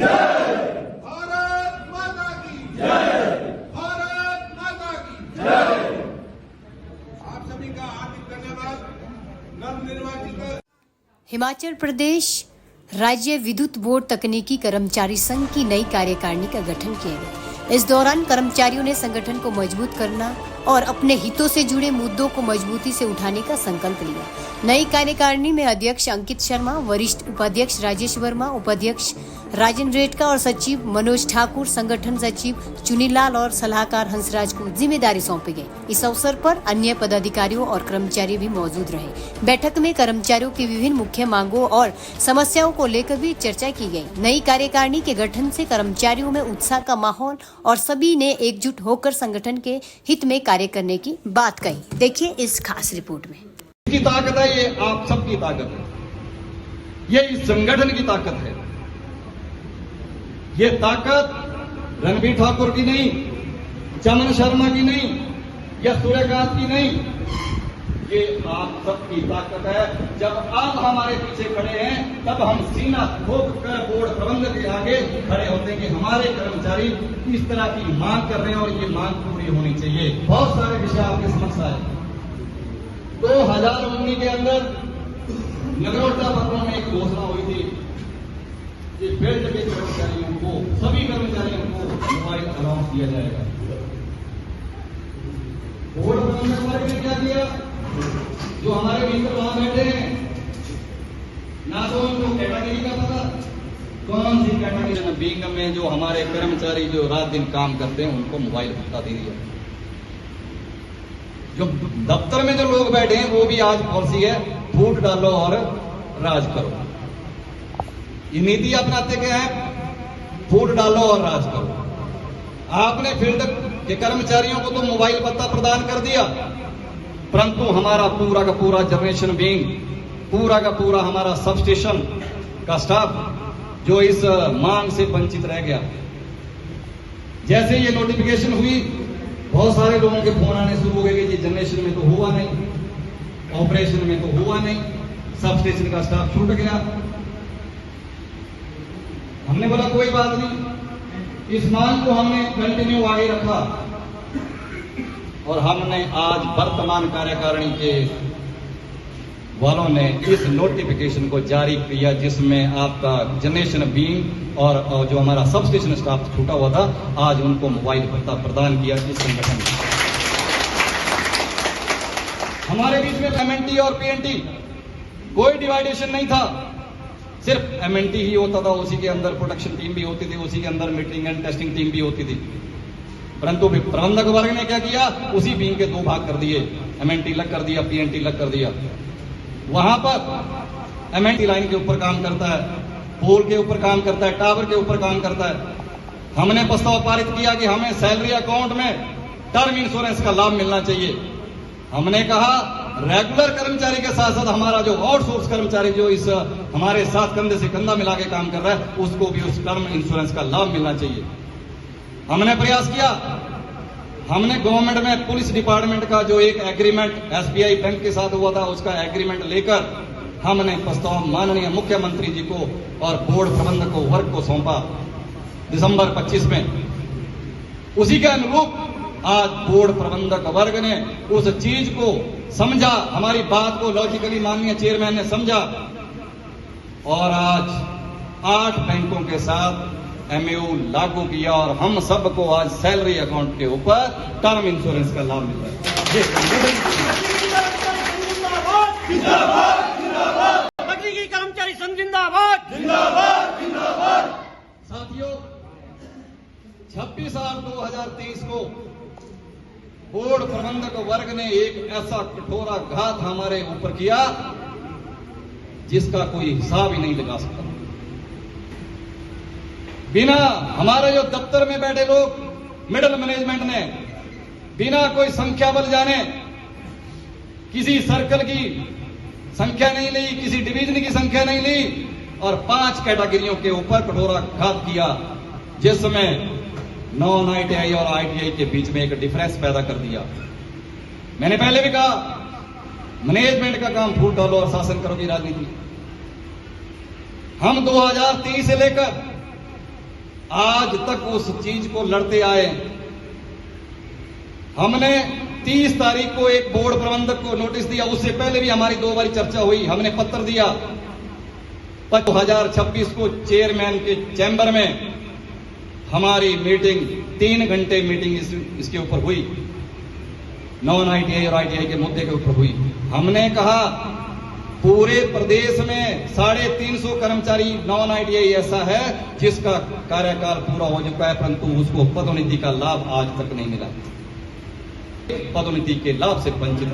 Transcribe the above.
भारत माता की भारत माता की आप सभी का हार्दिक धन्यवाद। नवनिर्वाचित हिमाचल प्रदेश राज्य विद्युत बोर्ड तकनीकी कर्मचारी संघ की नई कार्यकारिणी का गठन किया गया। इस दौरान कर्मचारियों ने संगठन को मजबूत करना और अपने हितों से जुड़े मुद्दों को मजबूती से उठाने का संकल्प लिया। नई कार्यकारिणी में अध्यक्ष अंकित शर्मा, वरिष्ठ उपाध्यक्ष राजेश वर्मा, उपाध्यक्ष राजेंद्र रेडका और सचिव मनोज ठाकुर, संगठन सचिव चुनीलाल और सलाहकार हंसराज को जिम्मेदारी सौंपी गई। इस अवसर पर अन्य पदाधिकारियों और कर्मचारी भी मौजूद रहे। बैठक में कर्मचारियों की विभिन्न मुख्य मांगों और समस्याओं को लेकर भी चर्चा की गई। नई कार्यकारिणी के गठन से कर्मचारियों में उत्साह का माहौल और सभी ने एकजुट होकर संगठन के हित में कार्य करने की बात कही। देखिए इस खास रिपोर्ट में। की ताकत है, ये आप सबकी ताकत है, ये इस संगठन की ताकत है। ये ताकत रणबीर ठाकुर की नहीं, चमन शर्मा की नहीं या सूर्यकांत की नहीं, ये आप सबकी ताकत है। जब आप हमारे पीछे खड़े हैं तब हम सीना ठोक कर बोर्ड प्रबंधक के आगे खड़े होते हैं कि हमारे कर्मचारी इस तरह की मांग कर रहे हैं और ये मांग पूरी होनी चाहिए। बहुत सारे विषय आपके समक्ष आए। 2019 के अंदर नगरोटा भवन में एक घोषणा हुई थी कि फील्ड के कर्मचारियों को, सभी कर्मचारियों को मोबाइल अलाउंस दिया जाएगा। बोर्ड प्रबंधक वर्ग ने क्या किया? जो हमारे मित्र वहां बैठे हैं, ना तो उनको कैटेगरी का पता, कौन सी कैटेगरी बींग में जो हमारे कर्मचारी जो रात दिन काम करते हैं उनको मोबाइल भत्ता दे दिया। जो दफ्तर में जो लोग बैठे हैं वो भी आज पॉलिसी है, फूट डालो और राज करो। ये नीति अपनाते क्या है? फूट डालो और राज करो। आपने फील्ड के कर्मचारियों को तो मोबाइल भत्ता प्रदान कर दिया, परंतु हमारा पूरा का पूरा जनरेशन बीइंग, पूरा का पूरा हमारा सब स्टेशन का स्टाफ जो इस मांग से वंचित रह गया। जैसे ये नोटिफिकेशन हुई, बहुत सारे लोगों के फोन आने शुरू हो गए कि जनरेशन में तो हुआ नहीं, ऑपरेशन में तो हुआ नहीं, सब स्टेशन का स्टाफ छूट गया। हमने बोला कोई बात नहीं, इस मांग को हमने कंटिन्यू आगे रखा और हमने आज वर्तमान कार्यकारिणी के वालों ने इस नोटिफिकेशन को जारी किया जिसमें आपका जनरेशन बीइंग और जो हमारा सब स्टेशन स्टाफ छूटा हुआ था, आज उनको मोबाइल भत्ता प्रदान किया इस संगठन ने। हमारे बीच में एमएनटी और पीएनटी कोई डिवाइडेशन नहीं था, सिर्फ एमएनटी ही होता था, उसी के अंदर प्रोडक्शन टीम भी होती थी, उसी के अंदर मीटिंग एंड टेस्टिंग टीम भी होती थी। परंतु प्रबंधक वर्ग ने क्या किया? उसी बींग के दो भाग कर दिए, एमएनटी अलग कर दिया, पीएनटी अलग कर दिया। वहां पर एमएनटी लाइन के ऊपर काम करता है, पोल के ऊपर काम करता है, टावर के ऊपर काम करता है। हमने प्रस्ताव पारित किया कि हमें सैलरी अकाउंट में टर्म इंश्योरेंस का लाभ मिलना चाहिए। हमने कहा रेगुलर कर्मचारी के साथ साथ हमारा जो आउटसोर्स कर्मचारी जो इस हमारे साथ कंधे से कंधा मिला के काम कर रहा है उसको भी उस टर्म इंश्योरेंस का लाभ मिलना चाहिए। हमने प्रयास किया, हमने गवर्नमेंट में पुलिस डिपार्टमेंट का जो एक एग्रीमेंट एसबीआई बैंक के साथ हुआ था उसका एग्रीमेंट लेकर हमने प्रस्ताव माननीय मुख्यमंत्री जी को और बोर्ड प्रबंधक को वर्ग को सौंपा दिसंबर 25 में। उसी के अनुरूप आज बोर्ड प्रबंधक वर्ग ने उस चीज को समझा, हमारी बात को लॉजिकली माननीय चेयरमैन ने समझा और आज 8 बैंकों के साथ एमओयू लागू किया और हम सबको आज सैलरी अकाउंट के ऊपर टर्म इंश्योरेंस का लाभ मिल रहा है। तकनीकी कर्मचारी संघ जिंदाबाद। साथियों, 26/8/2023 को बोर्ड प्रबंधक वर्ग ने एक ऐसा कठोराघात हमारे ऊपर किया जिसका कोई हिसाब ही नहीं लगा सकता। बिना हमारे जो दफ्तर में बैठे लोग, मिडिल मैनेजमेंट ने बिना कोई संख्या बल जाने किसी सर्कल की संख्या नहीं ली, किसी डिवीजन की संख्या नहीं ली और 5 कैटेगरियों के ऊपर कठोराघात किया जिसमें नॉन आईटीआई और आईटीआई के बीच में एक डिफरेंस पैदा कर दिया। मैंने पहले भी कहा, मैनेजमेंट का काम फूट डालो और शासन करो की राजनीति। हम 2023 से लेकर आज तक उस चीज को लड़ते आए। हमने 30 तारीख को एक बोर्ड प्रबंधक को नोटिस दिया, उससे पहले भी हमारी 2 बार चर्चा हुई। हमने पत्र दिया 2026 को चेयरमैन के चैम्बर में हमारी मीटिंग 3 घंटे मीटिंग इसके ऊपर हुई, नॉन आईटीआई और आईटीआई के मुद्दे के ऊपर हुई। हमने कहा पूरे प्रदेश में 350 कर्मचारी नॉन आईटीआई ऐसा है जिसका कार्यकाल पूरा हो चुका है, परंतु उसको पदोन्नति का लाभ आज तक नहीं मिला, पदोन्नति के लाभ से वंचित।